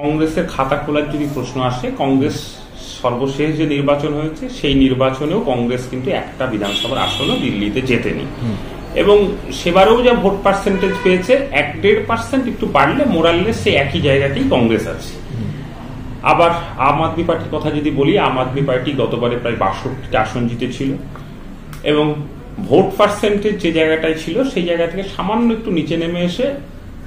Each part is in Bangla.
কংগ্রেসের খাতা খোলার যদি প্রশ্ন আসে, কংগ্রেস সর্বশেষ যে নির্বাচন হয়েছে সেই নির্বাচনেও কংগ্রেস কিন্তু একটা বিধানসভার আসনও দিল্লিতে জেতেনি, এবং সেবারেও যা ভোট পার্সেন্টেজ পেয়েছে 1-1.5% একটু বাড়লে মোরাললেস সে একই জায়গাতেই কংগ্রেস আছে। আবার আম আদমি পার্টির কথা যদি বলি, আম আদমি পার্টি গতবারে প্রায় 62টি আসন জিতেছিল এবং ভোট পার্সেন্টেজ যে জায়গাটায় ছিল সেই জায়গা থেকে সামান্য একটু নিচে নেমে এসে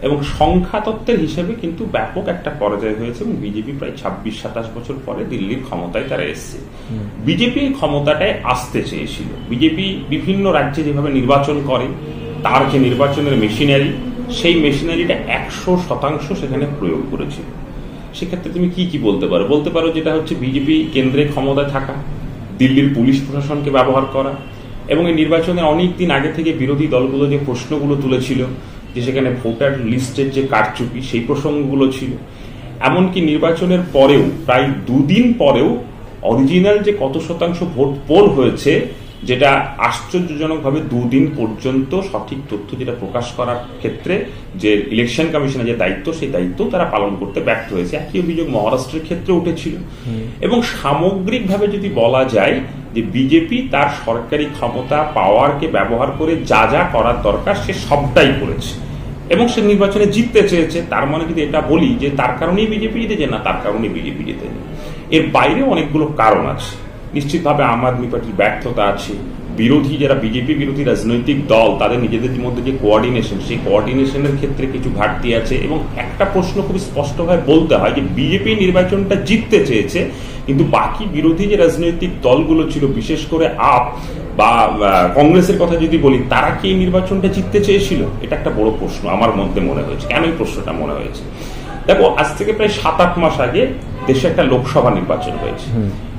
এবং সংখ্যা তত্ত্বের হিসেবে কিন্তু ব্যাপক একটা পরাজয় হয়েছে এবং বিজেপি প্রায় 26-27 বছর পরে দিল্লির ক্ষমতায় তারা এসছে। বিজেপি ক্ষমতাটায় আসতে চেয়েছিল। বিজেপি বিভিন্ন রাজ্যে যেভাবে নির্বাচন করে তার যে নির্বাচনের মেশিনারি, সেই মেশিনারিটা 100% সেখানে প্রয়োগ করেছিল। সেক্ষেত্রে তুমি কি বলতে পারো? বলতে পারো যেটা হচ্ছে বিজেপি কেন্দ্রে ক্ষমতায় থাকা, দিল্লির পুলিশ প্রশাসনকে ব্যবহার করা, এবং এই নির্বাচনের অনেক দিন আগে থেকে বিরোধী দলগুলো যে প্রশ্নগুলো তুলেছিল যে সেখানে ভোটার লিস্টের যে কারচুপি, সেই প্রসঙ্গগুলো ছিল। এমনকি নির্বাচনের পরেও প্রায় 2 দিন পরেও অরিজিনাল যে কত শতাংশ ভোট পোল হয়েছে, যেটা আশ্চর্যজনকভাবে 2 দিন পর্যন্ত সঠিক তথ্য যেটা প্রকাশ করার ক্ষেত্রে যে ইলেকশন কমিশনের যে দায়িত্ব, সেই দায়িত্ব তারা পালন করতে ব্যর্থ হয়েছে। একই অভিযোগ মহারাষ্ট্রের ক্ষেত্রে উঠেছিল। এবং সামগ্রিকভাবে যদি বলা যায় যে বিজেপি তার সরকারি ক্ষমতা পাওয়ারকে ব্যবহার করে যা যা করার দরকার সে সবটাই করেছে এবং সে নির্বাচনে জিততে চেয়েছে। তার মানে যদি এটা বলি যে তার কারণেই বিজেপি জিতেছে, না, তার কারণেই বিজেপি জিতেছে। এর বাইরেও অনেকগুলো কারণ আছে। নিশ্চিতভাবে আম আদমি পার্টির ব্যর্থতা আছে, বিরোধী যারা বিজেপি বিরোধী রাজনৈতিক দল তাদের নিজেদের মধ্যে যে কোঅর্ডিনেশন, সেই কোঅর্ডিনেশনের ক্ষেত্রে কিছু ঘাটতি আছে। এবং একটা প্রশ্ন খুব স্পষ্টভাবে বলতে হয় যে বিজেপি নির্বাচনটা জিততে চেয়েছে, কিন্তু বাকি বিরোধী যে রাজনৈতিক দলগুলো ছিল, বিশেষ করে আপ বা কংগ্রেসের কথা যদি বলি, তারা কি এই নির্বাচনটা জিততে চেয়েছিল? এটা একটা বড় প্রশ্ন আমার মধ্যে মনে হয়েছে। কেন এই প্রশ্নটা মনে হয়েছে? দেখো, আজ থেকে প্রায় 7-8 মাস আগে দেশে একটা লোকসভা নির্বাচন হয়েছে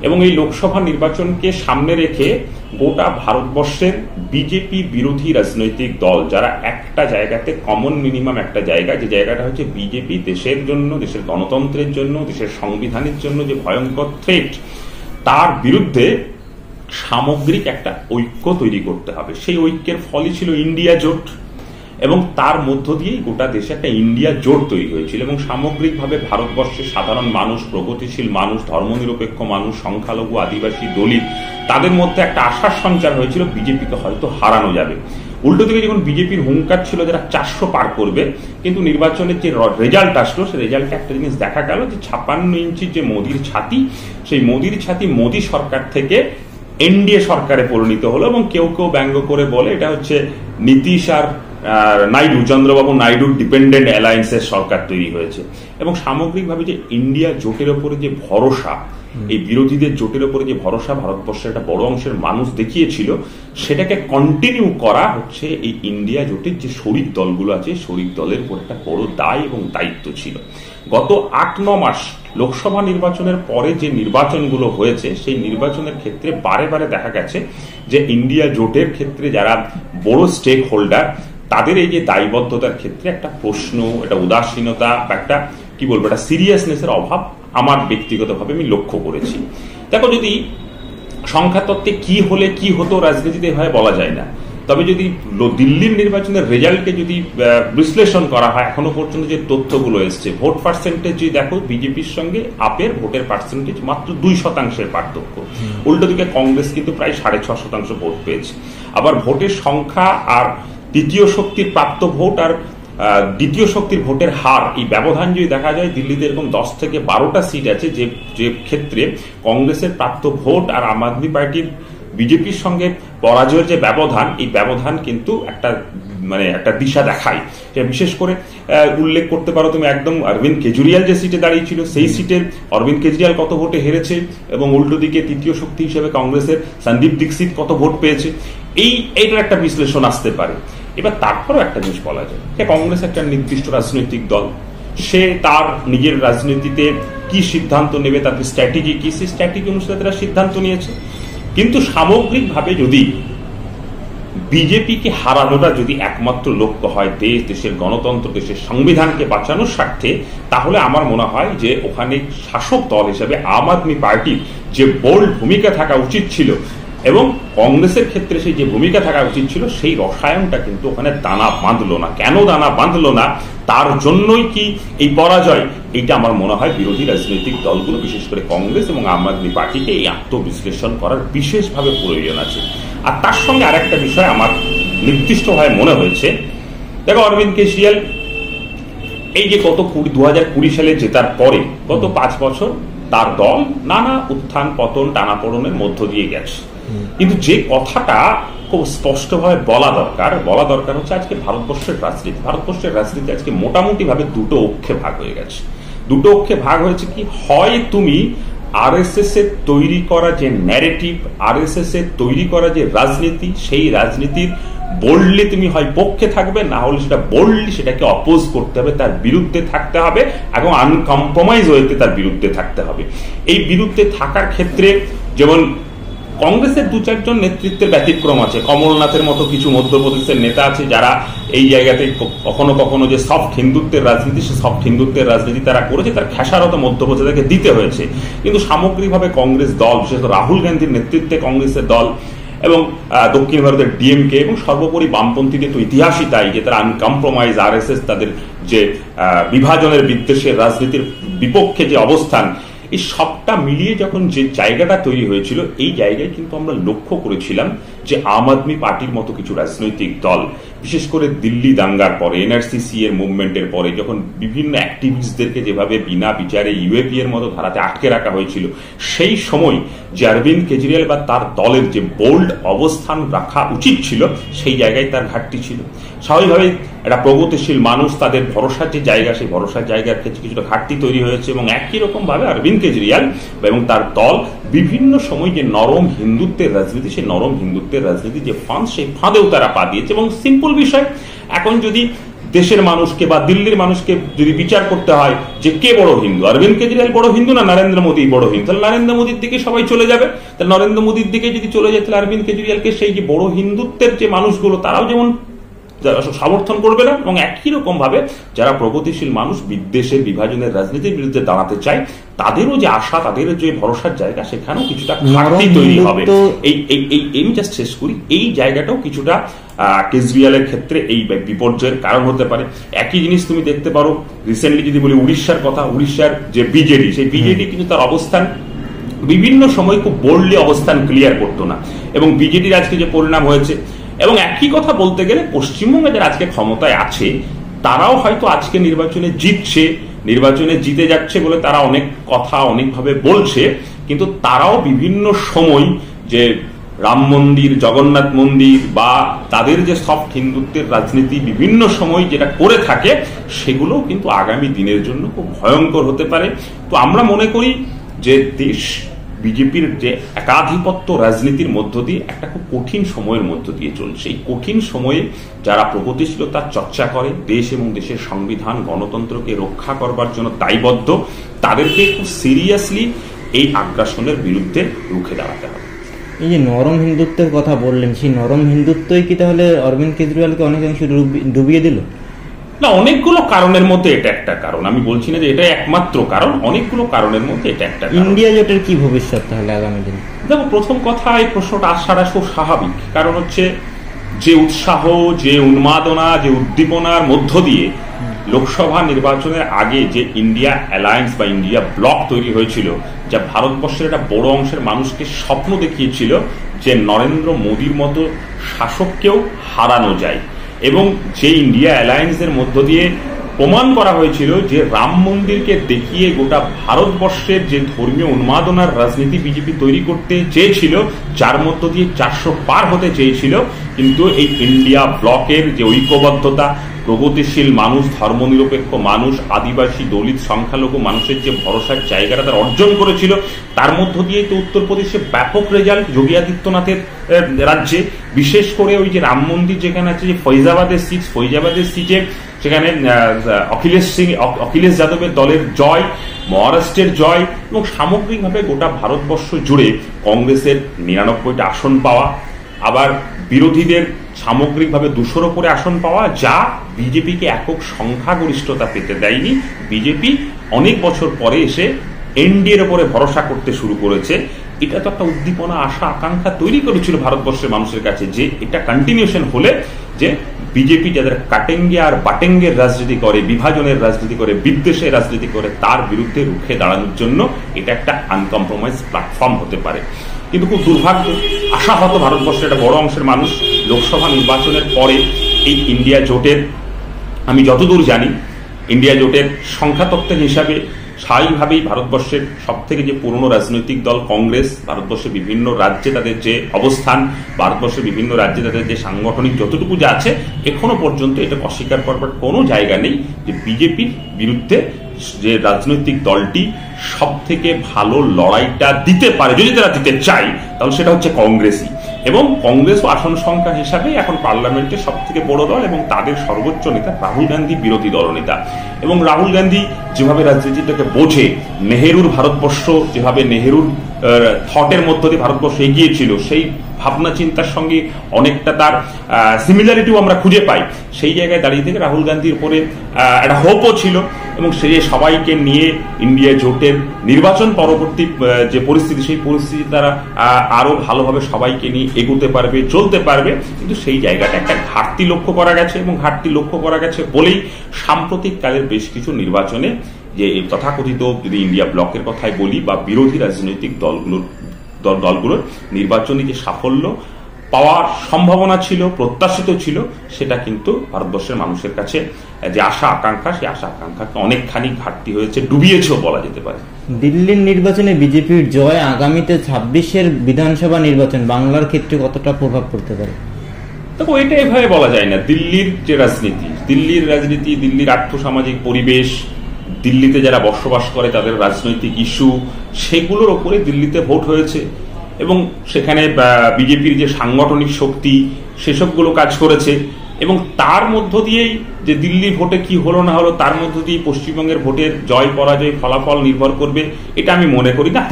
এবং এই লোকসভা নির্বাচনকে সামনে রেখে গোটা ভারতবর্ষের বিজেপি বিরোধী রাজনৈতিক দল যারা একটা জায়গাতে কমন মিনিমাম একটা জায়গা, যে জায়গাটা হচ্ছে বিজেপি দেশের জন্য, দেশের গণতন্ত্রের জন্য, দেশের সংবিধানের জন্য যে ভয়ঙ্কর থ্রেট, তার বিরুদ্ধে সামগ্রিক একটা ঐক্য তৈরি করতে হবে। সেই ঐক্যের ফলই ছিল ইন্ডিয়া জোট এবং তার মধ্য দিয়েই গোটা দেশে একটা ইন্ডিয়া জোট তৈরি হয়েছিল এবং সামগ্রিকভাবে ভারতবর্ষের সাধারণ মানুষ, প্রগতিশীল মানুষ, ধর্মনিরপেক্ষ মানুষ, সংখ্যালঘু, আদিবাসী, দলিত, তাদের মধ্যে একটা আশার সঞ্চার হয়েছিল বিজেপিকে হয়তো হারানো যাবে। উল্টো দিকে যখন বিজেপির হুঙ্কার ছিল যারা 400 পার করবে, কিন্তু নির্বাচনের যে রেজাল্ট আসলো, সেই রেজাল্টে একটা জিনিস দেখা গেল যে 56 ইঞ্চির যে মোদির ছাতি, সেই মোদির ছাতি মোদি সরকার থেকে এনডিএ সরকারে পরিণত হলো এবং কেউ কেউ ব্যঙ্গ করে বলে এটা হচ্ছে নীতিশ আর নাইডু, চন্দ্রবাবু নাইডুর ডিপেন্ডেন্ট অ্যালায়েন্সের সরকার তৈরি হয়েছে। এবং সামগ্রিকভাবে যে ইন্ডিয়া জোটের ওপরে যে ভরসা, এই বিরোধীদের জোটের ওপরে যে ভরসা ভারতবর্ষের একটা বড় অংশের মানুষ দেখিয়েছিল, সেটাকে কন্টিনিউ করা হচ্ছে এই ইন্ডিয়া জোটের যে শরিক দলগুলো আছে, শরিক দলের উপর একটা বড় দায় এবং দায়িত্ব ছিল। গত 8-9 মাস লোকসভা নির্বাচনের পরে যে নির্বাচনগুলো হয়েছে, সেই নির্বাচনের ক্ষেত্রে বারে বারে দেখা গেছে যে ইন্ডিয়া জোটের ক্ষেত্রে যারা বড় স্টেক হোল্ডার, তাদের এই যে দায়বদ্ধতার ক্ষেত্রে একটা প্রশ্ন, একটা উদাসীনতা, একটা কি বলবো, একটা সিরিয়াসনেসের অভাব আমার ব্যক্তিগতভাবে আমি লক্ষ্য করেছি। দেখো, যদি সংখ্যাতত্ত্বে কি হলে কি হতো রাজনীতিতে এভাবে বলা যায় না, তবে যদি দিল্লির নির্বাচনের রেজাল্টকে যদি বিশ্লেষণ করা হয়, এখনো পর্যন্ত যে তথ্যগুলো এসছে, ভোট পার্সেন্টেজ যদি দেখো, বিজেপির সঙ্গে আপের ভোটের পার্সেন্টেজ মাত্র 2% পার্থক্য। উল্টো দিকে কংগ্রেস কিন্তু প্রায় 6.5% ভোট পেয়েছে। আবার ভোটের সংখ্যা আর তৃতীয় শক্তির প্রাপ্ত ভোট আর দ্বিতীয় শক্তির ভোটের হার, এই ব্যবধান যদি দেখা যায়, দিল্লিতে এরকম 10 থেকে 12টা সিট আছে যে ক্ষেত্রে কংগ্রেসের প্রাপ্ত ভোট আর আম আদমি পার্টির বিজেপির সঙ্গে পরাজয়ের যে ব্যবধান, এই ব্যবধান কিন্তু একটা দিশা দেখায়। বিশেষ করে উল্লেখ করতে পারো তুমি একদম অরবিন্দ কেজরিওয়াল যে সিটে দাঁড়িয়েছিল, সেই সিটের অরবিন্দ কেজরিওয়াল কত ভোটে হেরেছে এবং উল্টো দিকে তৃতীয় শক্তি হিসেবে কংগ্রেসের সন্দীপ দীক্ষিত কত ভোট পেয়েছে, এইটার একটা বিশ্লেষণ আসতে পারে। এবার তারপরও একটা জিনিস বলা যায় যে কংগ্রেস একটা নির্দিষ্ট রাজনৈতিক দল, সে তার নিজের রাজনীতিতে কি সিদ্ধান্ত নেবে, তার স্ট্র্যাটেজি কি, সেই স্ট্র্যাটেজি অনুসারে তারা সিদ্ধান্ত নিয়েছে। কিন্তু সামগ্রিকভাবে যদি বিজেপিকে হারানোটা যদি একমাত্র লক্ষ্য হয় দেশের গণতন্ত্র, দেশের সংবিধানকে বাঁচানোর স্বার্থে, তাহলে আমার মনে হয় যে ওখানে শাসক দল হিসেবে আম আদমি পার্টির যে বোল্ড ভূমিকা থাকা উচিত ছিল, এবং কংগ্রেসের ক্ষেত্রে সেই যে ভূমিকা থাকা উচিত ছিল সেই রসায়নটা কিন্তু ওখানে দানা বাঁধলো না। কেন দানা বাঁধলো না, তার জন্যই কি এই পরাজয়, এইটা আমার মনে হয় বিরোধী রাজনৈতিক দলগুলো বিশেষ করে কংগ্রেস এবং আম আদমি পার্টিকে এই আত্মবিশ্লেষণ করার বিশেষভাবে প্রয়োজন আছে। আর তার সঙ্গে আরেকটা বিষয় আমার নির্দিষ্টভাবে মনে হয়েছে, দেখো অরবিন্দ কেজরিওয়াল এই যে গত 2020 সালে জেতার পরে গত 5 বছর তার দল নানা উত্থান পতন টানাপোড়েনের মধ্য দিয়ে গেছে, কিন্তু যে কথাটা খুব স্পষ্টভাবে বলা দরকার হচ্ছে আজকে ভারতবর্ষের রাজনীতি আজকে মোটামুটি ভাবে দুটো অক্ষে ভাগ হয়ে গেছে। দুটো অক্ষে ভাগ হয়েছে কি, হয় তুমি আরএসএস এর তৈরি করা যে ন্যারেটিভ, আরএসএস এর তৈরি করা যে রাজনীতি, সেই রাজনীতির বোল্ডলি তুমি হয় পক্ষে থাকবে, না হলে সেটা বোল্ডলি সেটাকে অপোজ করতে হবে, তার বিরুদ্ধে থাকতে হবে এবং আনকম্প্রোমাইজ হইতে তার বিরুদ্ধে থাকতে হবে। এই বিরুদ্ধে থাকার ক্ষেত্রে যেমন কংগ্রেসের 2-4 জন নেতৃত্বের ব্যতিক্রম আছে, কমলনাথের মতো কিছু মধ্যপ্রদেশের নেতা আছে যারা এই জায়গাতে কখনো কখনো যে সফট হিন্দুত্বের রাজনীতি, সে সফট হিন্দুত্বের রাজনীতি তারা করেছে, তার খেসারত মধ্যপ্রদেশকে দিতে হয়েছে। কিন্তু সামগ্রিকভাবে কংগ্রেস দল, বিশেষত রাহুল গান্ধীর নেতৃত্বে কংগ্রেসের দল এবং দক্ষিণ ভারতের ডিএমকে এবং সর্বোপরি বামপন্থীদের তো ইতিহাসই তাই যে তারা আনকম্প্রোমাইজ, আরএসএস তাদের যে বিভাজনের বিদ্বেষের রাজনীতির বিপক্ষে যে অবস্থান, এই সবটা মিলিয়ে যখন যে জায়গাটা তৈরি হয়েছিল, এই জায়গায় কিন্তু আমরা লক্ষ্য করেছিলাম যে আম আদমি পার্টির মতো কিছু রাজনৈতিক দল, বিশেষ করে দিল্লি দাঙ্গার পরে, এনআরসিসি এর মুভমেন্টের পরে, যখন বিভিন্ন অ্যাক্টিভিস্টদেরকে যেভাবে বিনা বিচারে ইউএপি এর মতো ধারাতে আটকে রাখা হয়েছিল, সেই সময় যে অরবিন্দ কেজরিওয়াল বা তার দলের যে বোল্ড অবস্থান রাখা উচিত ছিল, সেই জায়গায় তার ঘাটতি ছিল। স্বাভাবিকভাবে একটা প্রগতিশীল মানুষ, তাদের ভরসার যে জায়গা, সেই ভরসার জায়গার ক্ষেত্রে কিছুটা ঘাটতি তৈরি হয়েছে এবং একই রকম ভাবে অরবিন্দ কেজরিওয়াল এবং তার দল বিভিন্ন সময় যে নরম হিন্দুত্বের রাজনীতি, সেই নরম হিন্দুত্বের রাজনীতি যে ফাঁদ, সেই ফাঁদেও তারা পা দিয়েছে। এবং সিম্পল বিষয়, এখন যদি দেশের মানুষকে বা দিল্লির মানুষকে যদি বিচার করতে হয় যে কে বড় হিন্দু, অরবিন্দ কেজরিওয়াল বড় হিন্দু না নরেন্দ্র মোদী বড় হিন্দু, তাহলে নরেন্দ্র মোদীর দিকে সবাই চলে যাবে। তাহলে নরেন্দ্র মোদীর দিকে যদি চলে যায়, তাহলে অরবিন্দ কেজরিওয়ালকে সেই যে বড় হিন্দুত্বের যে মানুষগুলো তারাও যেমন সমর্থন করবে না, এবং একই রকম ভাবে যারা প্রগতিশীল মানুষ বিদ্বেষের বিভাজনের রাজনীতির বিরুদ্ধে দাঁড়াতে চায়, তাদেরও যে আশা, তাদের যে ভরসার জায়গা, সেখানেও কিছুটা ঘাটতি তৈরি হবে। এই জাস্ট শেষ করি, এই জায়গাটাও কিছুটা কেজরিওয়ালের ক্ষেত্রে এই বিপর্যয়ের কারণ হতে পারে। একই জিনিস তুমি দেখতে পারো রিসেন্টলি যদি বলি উড়িষ্যার কথা, উড়িষ্যার যে বিজেডি, সেই বিজেডি কিন্তু তার অবস্থান বিভিন্ন সময় খুব বোল্ডলি অবস্থান ক্লিয়ার করতো না, এবং বিজেডির আজকে যে পরিণাম হয়েছে, এবং একই কথা বলতে গেলে পশ্চিমবঙ্গে যারা আজকে ক্ষমতায় আছে তারাও হয়তো আজকে নির্বাচনে জিতে যাচ্ছে বলে তারা অনেক কথা অনেকভাবে বলছে, কিন্তু তারাও বিভিন্ন সময় যে রাম মন্দির, জগন্নাথ মন্দির বা তাদের যে সফট হিন্দুত্বের রাজনীতি বিভিন্ন সময় যেটা করে থাকে, সেগুলোও কিন্তু আগামী দিনের জন্য খুব ভয়ঙ্কর হতে পারে। তো আমরা মনে করি যে দেশ বিজেপির যে একাধিপত্য রাজনীতির মধ্য দিয়ে একটা খুব কঠিন সময়ের মধ্য দিয়ে চলছে। এই কঠিন সময়ে যারা প্রগতিশীলতার চর্চা করে, দেশ এবং দেশের সংবিধান গণতন্ত্রকে রক্ষা করবার জন্য দায়বদ্ধ, তাদেরকে খুব সিরিয়াসলি এই আগ্রাসনের বিরুদ্ধে রুখে দাঁড়াতে হবে। এই যে নরম হিন্দুত্বের কথা বললেন, সেই নরম হিন্দুত্বই কি তাহলে অরবিন্দ কেজরিওয়ালকে অনেকাংশে ডুবিয়ে দিল? না, অনেকগুলো কারণের মধ্যে এটা একটা কারণ। আমি বলছি না যে এটা একমাত্র কারণ, অনেকগুলো কারণের মধ্যে এটা একটা। ইন্ডিয়া জোটের কি ভবিষ্যৎ তাহলে আগামী দিনে? দেখো, প্রথম কথা, এই প্রশ্নটা আসাটা খুব স্বাভাবিক, কারণ হচ্ছে যে উৎসাহ, যে উন্মাদনা, যে উদ্দীপনার মধ্য দিয়ে লোকসভা নির্বাচনের আগে যে ইন্ডিয়া অ্যালায়েন্স বা ইন্ডিয়া ব্লক তৈরি হয়েছিল, যা ভারতবর্ষের একটা বড় অংশের মানুষকে স্বপ্ন দেখিয়েছিল যে নরেন্দ্র মোদীর মতো শাসককেও হারানো যায়, এবং যে ইন্ডিয়া অ্যালায়েন্সের মধ্য দিয়ে প্রমাণ করা হয়েছিল যে রাম মন্দিরকে দেখিয়ে গোটা ভারতবর্ষের যে ধর্মীয় উন্মাদনার রাজনীতি বিজেপি তৈরি করতে চেয়েছিল, যার মধ্য দিয়ে 400 পার হতে চেয়েছিল, কিন্তু এই ইন্ডিয়া ব্লকের যে ঐক্যবদ্ধতা, প্রগতিশীল মানুষ, ধর্মনিরপেক্ষ মানুষ, আদিবাসী, দলিত, সংখ্যালঘু মানুষের যে ভরসার জায়গাটা তারা অর্জন করেছিল, তার মধ্য দিয়ে তো উত্তরপ্রদেশে ব্যাপক রেজাল্ট যোগী আদিত্যনাথের রাজ্যে, বিশেষ করে ওই যে রাম মন্দির যেখানে আছে, যে ফৈজাবাদের সিটে সেখানে অখিলেশ যাদবের দলের জয়, মহারাষ্ট্রের জয়, এবং সামগ্রিকভাবে গোটা ভারতবর্ষ জুড়ে কংগ্রেসের 99টা আসন পাওয়া, আবার বিরোধীদের সামগ্রিকভাবে 200-র উপরে আসন পাওয়া, যা বিজেপিকে একক সংখ্যাগরিষ্ঠতা পেতে দেয়নি। বিজেপি অনেক বছর পরে এসে এনডিএর উপরে ভরসা করতে শুরু করেছে, এটা তো একটা উদ্দীপনা, আশা, আকাঙ্ক্ষা তৈরি করেছিল ভারতবর্ষের মানুষের কাছে যে এটা কন্টিনিউশন হলে যে বিজেপি যাদের কাটেঙ্গে আর বাটেঙ্গের রাজনীতি করে, বিভাজনের রাজনীতি করে, বিদ্বেষের রাজনীতি করে, তার বিরুদ্ধে রুখে দাঁড়ানোর জন্য এটা একটা আনকম্প্রোমাইজ প্ল্যাটফর্ম হতে পারে। কিন্তু খুব দুর্ভাগ্য, আশাহত ভারতবর্ষের একটা বড় অংশের মানুষ লোকসভা নির্বাচনের পরে এই ইন্ডিয়া জোটের, আমি যতদূর জানি ইন্ডিয়া জোটের সংখ্যাতত্ত্বের হিসাবে স্বাভাবিকভাবেই ভারতবর্ষের সব থেকে যে পুরনো রাজনৈতিক দল কংগ্রেস, ভারতবর্ষের বিভিন্ন রাজ্যে তাদের যে অবস্থান, ভারতবর্ষের বিভিন্ন রাজ্যে তাদের যে সাংগঠনিক যতটুকু যা আছে, এখনো পর্যন্ত এটা অস্বীকার করবার কোনো জায়গা নেই যে বিজেপির বিরুদ্ধে যে রাজনৈতিক দলটি সব থেকে ভালো লড়াইটা দিতে পারে, যদি তারা দিতে চায় তাহলে সেটা হচ্ছে কংগ্রেসই। এবং কংগ্রেসও আসন সংখ্যা হিসাবে এখন পার্লামেন্টের সব থেকে বড় দল এবং তাদের সর্বোচ্চ নেতা রাহুল গান্ধী বিরোধী দলনেতা। এবং রাহুল গান্ধী যেভাবে রাজনীতিটাকে বোঝে, নেহেরুর ভারতবর্ষ যেভাবে নেহেরুর থটের মধ্য দিয়ে ভারতবর্ষ এগিয়েছিল, সেই ভাবনা চিন্তার সঙ্গে অনেকটা তার সিমিলারিটিও আমরা খুঁজে পাই। সেই জায়গায় দাঁড়িয়ে থেকে রাহুল গান্ধীর উপরে একটা হোপও ছিল এবং সে সবাইকে নিয়ে ইন্ডিয়া জোটের নির্বাচন পরবর্তী যে পরিস্থিতি, সেই পরিস্থিতি তারা আরো ভালোভাবে সবাইকে নিয়ে এগোতে পারবে, চলতে পারবে। কিন্তু সেই জায়গাটা একটা ঘাটতি লক্ষ্য করা গেছে এবং ঘাটতি লক্ষ্য করা গেছে বলেই সাম্প্রতিক কালের বেশ কিছু নির্বাচনে যে তথাকথিত, যদি ইন্ডিয়া ব্লকের কথাই বলি, বা বিরোধী রাজনৈতিক দলগুলোর নির্বাচনী যে সাফল্য পাওয়ার সম্ভাবনা ছিল, প্রত্যাশিত ছিল, সেটা কিন্তু ভারতবর্ষের মানুষের কাছে যে আশা আকাঙ্ক্ষা, সেই আশা আকাঙ্ক্ষাকে অনেকখানি ঘাটতি হয়েছে, ডুবিয়েছেও বলা যেতে পারে। দিল্লির নির্বাচনে বিজেপির জয় আগামীতে 26-এর বিধানসভা নির্বাচন বাংলার ক্ষেত্রে কতটা প্রভাব পড়তে পারে? দেখো, এটা এভাবে বলা যায় না। দিল্লির যে রাজনীতি, দিল্লির আর্থসামাজিক পরিবেশ, দিল্লিতে যারা বসবাস করে তাদের রাজনৈতিক ইস্যু, সেগুলোর ওপরে দিল্লিতে ভোট হয়েছে এবং সেখানে বিজেপির যে সাংগঠনিক শক্তি সেসবগুলো কাজ করেছে এবং তার মধ্য দিয়েই যে দিল্লির ভোটে কি হলো না হলো, তার মধ্য দিয়ে পশ্চিমবঙ্গের ভোটের জয় পরাজয় ফলাফল নির্ভর করবে, এটা আমি মনে করি না।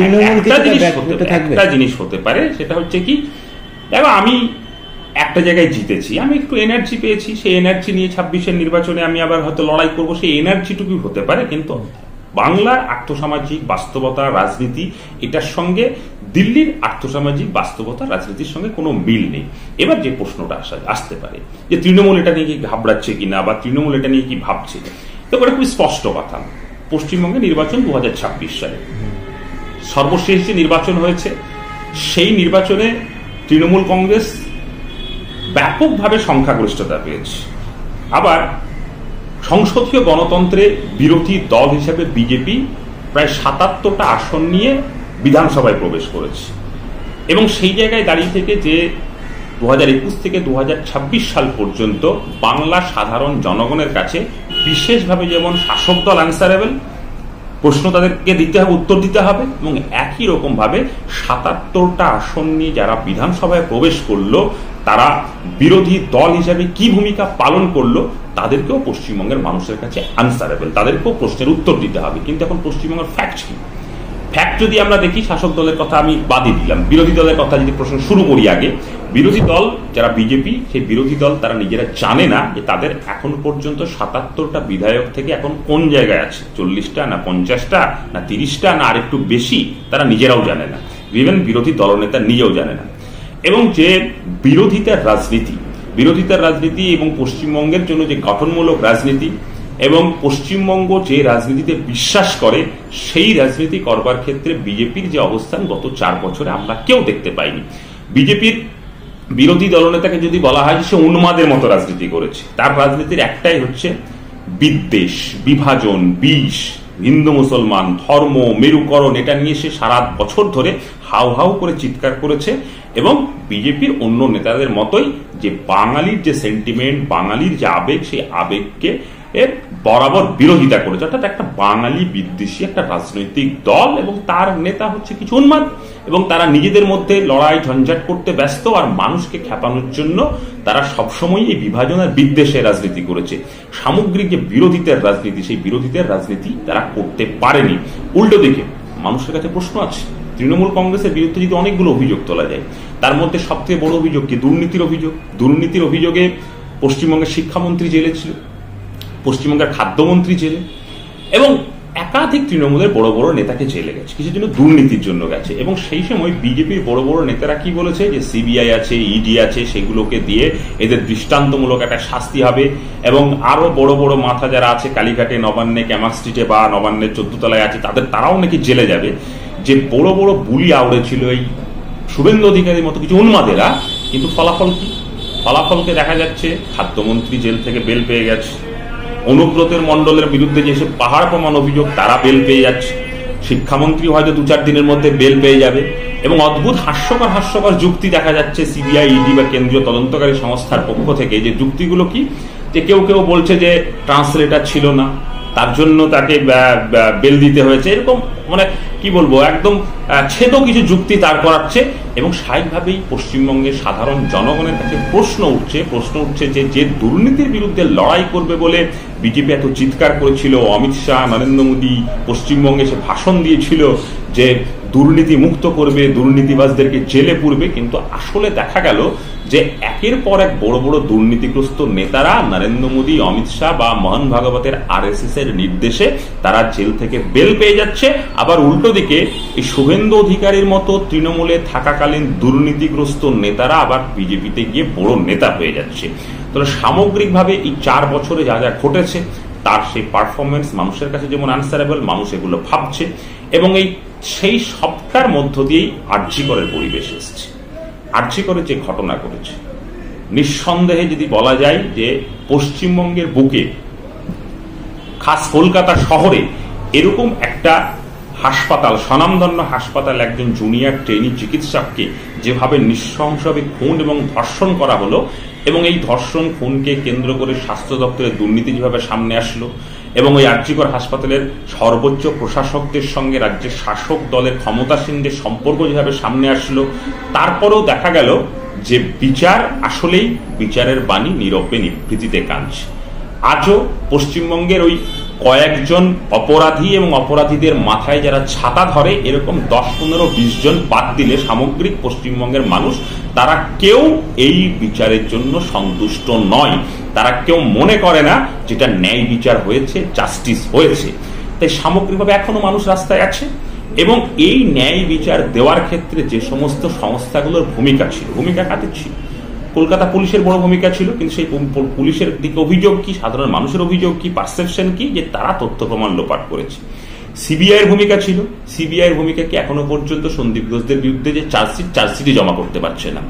একটা জিনিস হতে পারে, সেটা হচ্ছে কি, দেখো আমি একটা জায়গায় জিতেছি, আমি একটু এনার্জি পেয়েছি, সেই এনার্জি নিয়ে 26-এর নির্বাচনে আমি আবার হয়তো লড়াই করবো, সেই এনার্জিটুকুই হতে পারে। কিন্তু বাংলার আর্থসামাজিক বাস্তবতা রাজনীতি, এটার সঙ্গে দিল্লির আর্থসামাজিক বাস্তবতা রাজনীতির সঙ্গে কোনো মিল নেই। এবার যে প্রশ্নটা আসতে পারে যে তৃণমূল এটা নিয়ে কি ঘাবড়াচ্ছে কিনা, বা তৃণমূল এটা নিয়ে কি ভাবছে, তো এটা খুবই স্পষ্ট কথা। পশ্চিমবঙ্গে নির্বাচন 2026 সালে সর্বশেষ যে নির্বাচন হয়েছে, সেই নির্বাচনে তৃণমূল কংগ্রেস ব্যাপকভাবে সংখ্যাগরিষ্ঠতা পেয়েছে। আবার সংসদীয় গণতন্ত্রে বিরোধী দল হিসেবে বিজেপি প্রায় 77টা আসন নিয়ে বিধানসভায় প্রবেশ করেছে এবং সেই জায়গায় দাঁড়িয়ে থেকে যে 2021 থেকে 2026 সাল পর্যন্ত বাংলা সাধারণ জনগণের কাছে বিশেষভাবে যেমন শাসক দল অ্যান্সারেবল, প্রশ্ন তাদেরকে দিতে হবে, উত্তর দিতে হবে, এবং একই রকম ভাবে 77টা আসন নিয়ে যারা বিধানসভায় প্রবেশ করলো তারা বিরোধী দল হিসেবে কি ভূমিকা পালন করলো তাদেরকেও পশ্চিমবঙ্গের মানুষের কাছে আনসারেবল, তাদেরকেও প্রশ্নের উত্তর দিতে হবে। কিন্তু এখন পশ্চিমবঙ্গের ফ্যাক্ট কি? ফ্যাক্ট যদি আমরা দেখি, শাসক দলের কথা আমি বাদই দিলাম, বিরোধী দলের কথা যদি প্রশ্ন শুরু করি আগে, বিরোধী দল যারা বিজেপি, সেই বিরোধী দল তারা নিজেরা জানে না যে তাদের এখন পর্যন্ত 77টা বিধায়ক থেকে এখন কোন জায়গায় আছে, 40টা না 50টা না 30টা না আরেকটু বেশি, তারা নিজেরাও জানে না, ইভেন বিরোধী দলনেতা নিজেও জানে না। এবং যে বিরোধিতার রাজনীতি এবং পশ্চিমবঙ্গের জন্য যে গঠনমূলক রাজনীতি এবং পশ্চিমবঙ্গ যে রাজনীতিতে বিশ্বাস করে, সেই রাজনীতি করবার ক্ষেত্রে বিজেপির যে অবস্থান গত 4 বছরে আমরা কেউ দেখতে পাইনি। বিজেপির বিরোধী দলনেতাকে যদি বলা হয় সে উন্মাদের মতো রাজনীতি করেছে, তার রাজনীতির একটাই হচ্ছে বিদ্বেষ, বিভাজন, বিষ, হিন্দু মুসলমান, ধর্ম, মেরুকরণ, এটা নিয়ে সে সারা বছর ধরে হাউ হাউ করে চিৎকার করেছে। এবং বিজেপির অন্য নেতাদের মতোই যে বাঙালির যে সেন্টিমেন্ট, বাঙালির যে আবেগ, সেই আবেগকে এর বরাবর বিরোধিতা করেছে। অর্থাৎ একটা বাঙালি বিদ্বেষী একটা রাজনৈতিক দল এবং তার নেতা হচ্ছে কিছু উন্মাদ এবং তারা নিজেদের মধ্যে লড়াই ঝঞ্ঝাট করতে ব্যস্ত, আর মানুষকে খেপানোর জন্য তারা সবসময় এই বিভাজন আর বিদ্বেষের রাজনীতি করেছে। সামগ্রিক যে বিরোধিতার রাজনীতি, সেই বিরোধিতার রাজনীতি তারা করতে পারেনি। উল্টো দিকে মানুষের কাছে প্রশ্ন আছে, তৃণমূল কংগ্রেসের বিরুদ্ধে যদি অনেকগুলো অভিযোগ তোলা যায়, তার মধ্যে সবথেকে বড় অভিযোগ কি? দুর্নীতির অভিযোগে পশ্চিমবঙ্গের শিক্ষামন্ত্রী জেলে ছিল, পশ্চিমবঙ্গের খাদ্যমন্ত্রী জেলে, এবং একাধিক তৃণমূলের বড় বড় নেতাকে জেলে গেছে, কিছু জন্য দুর্নীতির জন্য গেছে। এবং সেই সময় বিজেপির বড় বড় নেতারা কি বলেছে, যে সিবিআই আছে, ইডি আছে, সেগুলোকে দিয়ে এদের দৃষ্টান্তমূলক একটা শাস্তি হবে। এবং আরো বড় বড় মাথা যারা আছে কালীঘাটে, নবান্নে, ক্যামাক স্ট্রিটে বা নবান্নের 14 তলায় আছে, তারাও নাকি জেলে যাবে। যে বড় বড় বুলি আউড়েছিল এই শুভেন্দু অধিকারীর মতো কিছু উন্মাদেরা, কিন্তু ফলাফল কি? ফলাফলকে দেখা যাচ্ছে খাদ্যমন্ত্রী জেল থেকে বেল পেয়ে গেছে, অনুব্রতের মণ্ডলের বিরুদ্ধে যে পাহাড় প্রমাণ অভিযোগ তারা বেল পেয়ে যাচ্ছে, শিক্ষামন্ত্রী হয়তো 2-4 দিনের মধ্যে বেল পেয়ে যাবে। এবং অদ্ভুত হাস্যকর যুক্তি দেখা যাচ্ছে সিবিআই, ইডি বা কেন্দ্রীয় তদন্তকারী সংস্থার পক্ষ থেকে। যে যুক্তিগুলো কি, যে কেউ বলছে যে ট্রান্সলেটার ছিল না, তার জন্য তাকে বেল দিতে হয়েছে, এরকম মানে কি বলবো, একদম ছেদ কিছু যুক্তি তার করাচ্ছে। এবং স্বাভাবিকভাবেই পশ্চিমবঙ্গের সাধারণ জনগণের কাছে প্রশ্ন উঠছে যে দুর্নীতির বিরুদ্ধে লড়াই করবে বলে বিজেপি এত চিৎকার করেছিল, অমিত শাহ, নরেন্দ্র মোদী পশ্চিমবঙ্গে এসে ভাষণ দিয়েছিল যে দুর্নীতি মুক্ত করবে, দুর্নীতিবাজদেরকে জেলে পুরবে, কিন্তু আসলে দেখা গেল যে একের পর এক বড় বড় দুর্নীতিগ্রস্ত নেতারা নরেন্দ্র মোদী, অমিত শাহ বা মোহন ভাগবতের RSS এর নির্দেশে তারা জেল থেকে বেল পেয়ে যাচ্ছে। আবার উল্টো দিকে এই শুভেন্দু অধিকারীর মতো তৃণমূলে থাকাকালীন দুর্নীতিগ্রস্ত নেতারা আবার বিজেপিতে গিয়ে বড় নেতা হয়ে যাচ্ছে। তাহলে সামগ্রিকভাবে এই 4 বছরে যা যা ঘটেছে তার সেই পারফরমেন্স মানুষের কাছে যেমন আনসারেবল, মানুষ এগুলো ভাবছে। এবং সেই সবটার মধ্য দিয়েই আরজিকরের পরিবেশ এসছে। আরজিকরের যে ঘটনা ঘটেছে, নিঃসন্দেহে যদি বলা যায় যে পশ্চিমবঙ্গের বুকে, খাস কলকাতা শহরে এরকম একটা হাসপাতাল, স্বনামধন্য হাসপাতাল, একজন জুনিয়র ট্রেনি চিকিৎসককে যেভাবে নৃশংসভাবে খুন এবং ধর্ষণ করা হলো, এবং এই ধর্ষণ খুনকে কেন্দ্র করে স্বাস্থ্য দপ্তরের দুর্নীতি যেভাবে সামনে আসলো, এবং ওই আরজিকর হাসপাতালের সর্বোচ্চ প্রশাসকদের সঙ্গে রাজ্যের শাসক দলের ক্ষমতাসীনদের সম্পর্ক যেভাবে সামনে আসলো, তারপরেও দেখা গেল যে বিচার আসলেই বিচারের বাণী নীরবে নিভৃতিতে কাঁদছে। আজও পশ্চিমবঙ্গের ওই কয়েকজন অপরাধী এবং অপরাধীদের মাথায় যারা ছাতা ধরে, এরকম 10, 15, 20 জন বাদ দিলে সামগ্রিক পশ্চিমবঙ্গের মানুষ তারা কেউ এই বিচারের জন্য সন্তুষ্ট নয়। তারা কেউ মনে করে না যেটা ন্যায় বিচার হয়েছে, জাস্টিস হয়েছে। তাই সামগ্রিকভাবে এখনো মানুষ রাস্তায় আছে। এবং এই ন্যায় বিচার দেওয়ার ক্ষেত্রে যে সমস্ত সংস্থাগুলোর ভূমিকা ছিল, ভূমিকা কাদের ছিল? কলকাতা পুলিশের বড় ভূমিকা ছিল, কিন্তু সেই পুলিশের দিকে অভিযোগ কি, সাধারণ মানুষের অভিযোগ কি, পারসেপশন কি, যে তারা তথ্য প্রমাণ লোপাট করেছে। সিবিআইয়ের ভূমিকা ছিল, সিবিআইয়ের ভূমিকা কি এখনো পর্যন্ত সন্দীপ ঘোষদের বিরুদ্ধে যে চার্জশিটই জমা করতে পারছে না।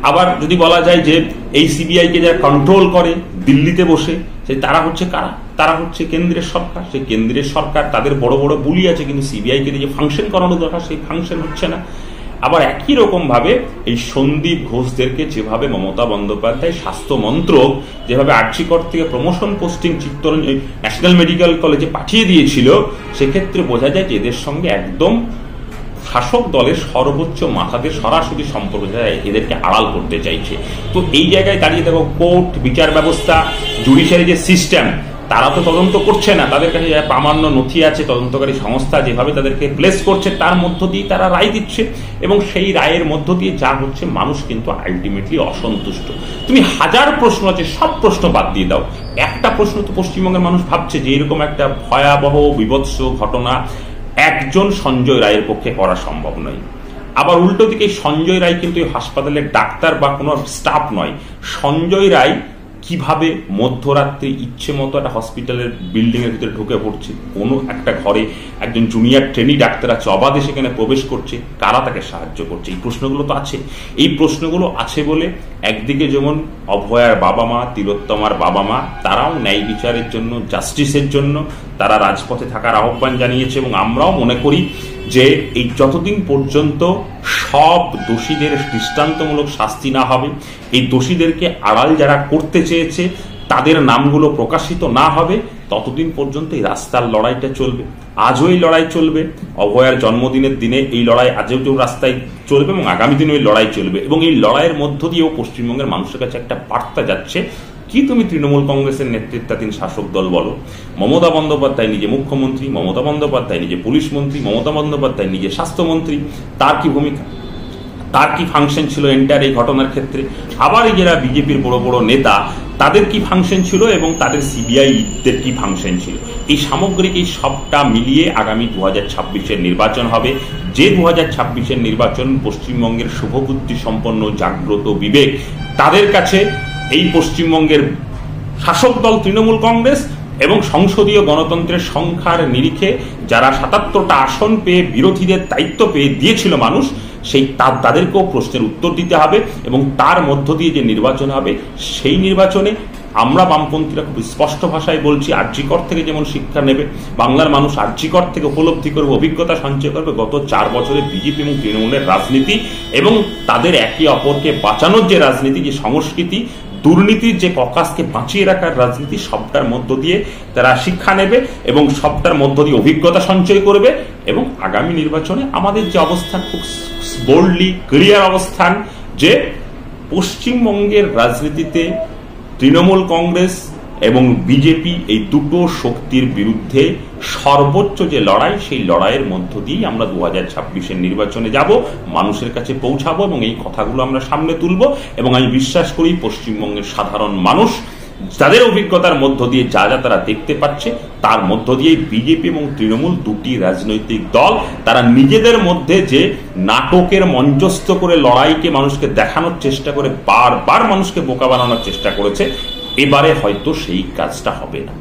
আবার যদি বলা যায় যে এই সিবিআইকে যারা কন্ট্রোল করে দিল্লিতে বসে, সেই তারা হচ্ছে কারা? তারা হচ্ছে কেন্দ্রের সরকার। সেই কেন্দ্রের সরকার, তাদের বড় বড় বুলি আছে, কিন্তু সিবিআইকে যে ফাংশন করানো দরকার সেই ফাংশন হচ্ছে না। আবার একই রকম ভাবে এই সন্দীপ ঘোষদেরকে যেভাবে মমতা বন্দ্যোপাধ্যায়, স্বাস্থ্য মন্ত্রক যেভাবে আরজিকর থেকে promotion posting Chittaranjan national medical কলেজে পাঠিয়ে দিয়েছিল, সেক্ষেত্রে বোঝা যায় যে এদের সঙ্গে একদম শাসক দলের সর্বোচ্চ মাথাদের সরাসরি সম্পর্ক, এদেরকে আড়াল করতে চাইছে। তো এই জায়গায় দাঁড়িয়ে দেখো, কোর্ট, বিচার ব্যবস্থা, জুডিশিয়ারি যে সিস্টেম, তারা তো তদন্ত করছে না। তাদের কাছে প্রামাণ্য নথি আছে, তদন্তকারী সংস্থা যেভাবে তাদেরকে প্লেস করছে তার মধ্য দিয়ে তারা রায় দিচ্ছে, এবং সেই রায়ের মধ্য দিয়ে যা হচ্ছে মানুষ কিন্তু আলটিমেটলি অসন্তুষ্ট। তুমি হাজার প্রশ্ন আছে, সব প্রশ্ন বাদ দিয়ে দাও, একটা প্রশ্ন তো পশ্চিমবঙ্গের মানুষ ভাবছে যে এরকম একটা ভয়াবহ বিভৎস ঘটনা একজন সঞ্জয় রায়ের পক্ষে করা সম্ভব নয়। আবার উল্টো দিকে সঞ্জয় রায় কিন্তু হাসপাতালের ডাক্তার বা কোনো স্টাফ নয়। সঞ্জয় রায় কিভাবে মধ্যরাত্রে ইচ্ছে মতো একটা হসপিটালের বিল্ডিং এর ভিতরে ঢুকে পড়ছে, কোনো একটা ঘরে একজন জুনিয়র ট্রেনি ডাক্তার আছে, অবাধে সেখানে প্রবেশ করছে, কারা তাকে সাহায্য করছে? এই প্রশ্নগুলো তো আছে। এই প্রশ্নগুলো আছে বলে একদিকে যেমন অভয়ার বাবা মা, তিলোত্তমার বাবা মা, তারাও ন্যায় বিচারের জন্য, জাস্টিসের জন্য তারা রাজপথে থাকার আহ্বান জানিয়েছে। এবং আমরাও মনে করি যে এই যতদিন পর্যন্ত সব দোষীদের দৃষ্টান্তমূলক শাস্তি না হবে, এই দোষীদেরকে আড়াল যারা করতে চেয়েছে তাদের নামগুলো প্রকাশিত না হবে, ততদিন পর্যন্ত এই রাস্তার লড়াইটা চলবে। আজও এই লড়াই চলবে, অভয়ার জন্মদিনের দিনে এই লড়াই আজও রাস্তায় চলবে, এবং আগামী দিনে এই লড়াই চলবে। এবং এই লড়াইয়ের মধ্য দিয়েও পশ্চিমবঙ্গের মানুষের কাছে একটা বার্তা যাচ্ছে, কি তুমি তৃণমূল কংগ্রেসের নেতৃত্বাধীন শাসক দল বলো, মমতা বন্দ্যোপাধ্যায় নিজে মুখ্যমন্ত্রী, মমতা বন্দ্যোপাধ্যায় নিজে পুলিশ মন্ত্রী, মমতা বন্দ্যোপাধ্যায় নিজে স্বাস্থ্যমন্ত্রী, তার কি ভূমিকা, তার কি ফাংশন ছিল এন্টার এই ঘটনার ক্ষেত্রে? আবার যারা বিজেপির বড় বড় নেতা, তাদের কি ফাংশন ছিল এবং তাদের সিবিআইদের কি ফাংশন ছিল, এই সামগ্রিক এই সবটা মিলিয়ে আগামী 2026-এর নির্বাচন হবে। যে 2026-এর নির্বাচন পশ্চিমবঙ্গের শুভবুদ্ধি সম্পন্ন জাগ্রত বিবেক তাদের কাছে এই পশ্চিমবঙ্গের শাসক দল তৃণমূল কংগ্রেস এবং সংসদীয় গণতন্ত্রের সংখ্যার নিরিখে যারা 77টা আসন পেয়ে বিরোধীদের দায়িত্ব পেয়ে দিয়েছিল মানুষ, সেই তাদেরকেও প্রশ্নের উত্তর দিতে হবে এবং তার মধ্য দিয়ে যে নির্বাচন হবে সেই নির্বাচনে আমরা বামপন্থীরা খুব স্পষ্ট ভাষায় বলছি, আরজিকর থেকে যেমন শিক্ষা নেবে বাংলার মানুষ, আরজিকর থেকে উপলব্ধি করবে, অভিজ্ঞতা সঞ্চয় করবে গত 4 বছরে বিজেপি এবং তৃণমূলের রাজনীতি এবং তাদের একে অপরকে বাঁচানোর যে রাজনীতি, যে সংস্কৃতি, দুর্নীতির যে ককাসকে বাঁচিয়ে রাখার রাজনীতি, সবটার মধ্য দিয়ে তারা শিক্ষা নেবে এবং সবটার মধ্য দিয়ে অভিজ্ঞতা সঞ্চয় করবে এবং আগামী নির্বাচনে আমাদের যে অবস্থান খুব বোল্ডলি ক্লিয়ার অবস্থান যে পশ্চিমবঙ্গের রাজনীতিতে তৃণমূল কংগ্রেস এবং বিজেপি এই দুটো শক্তির বিরুদ্ধে সর্বোচ্চ যে লড়াই, সেই লড়াইয়ের মধ্য দিয়েই আমরা 2026-এর নির্বাচনে যাব, মানুষের কাছে পৌঁছাবো এবং এই কথাগুলো আমরা সামনে তুলব এবং আমি বিশ্বাস করি পশ্চিমবঙ্গের সাধারণ মানুষ যাদের অভিজ্ঞতার মধ্য দিয়ে যা যা তারা দেখতে পাচ্ছে তার মধ্য দিয়ে বিজেপি এবং তৃণমূল দুটি রাজনৈতিক দল তারা নিজেদের মধ্যে যে নাটকের মঞ্চস্থ করে লড়াইকে মানুষকে দেখানোর চেষ্টা করে বারবার মানুষকে বোকা বানানোর চেষ্টা করেছে, এবারে হয়তো সেই কাজটা হবে না।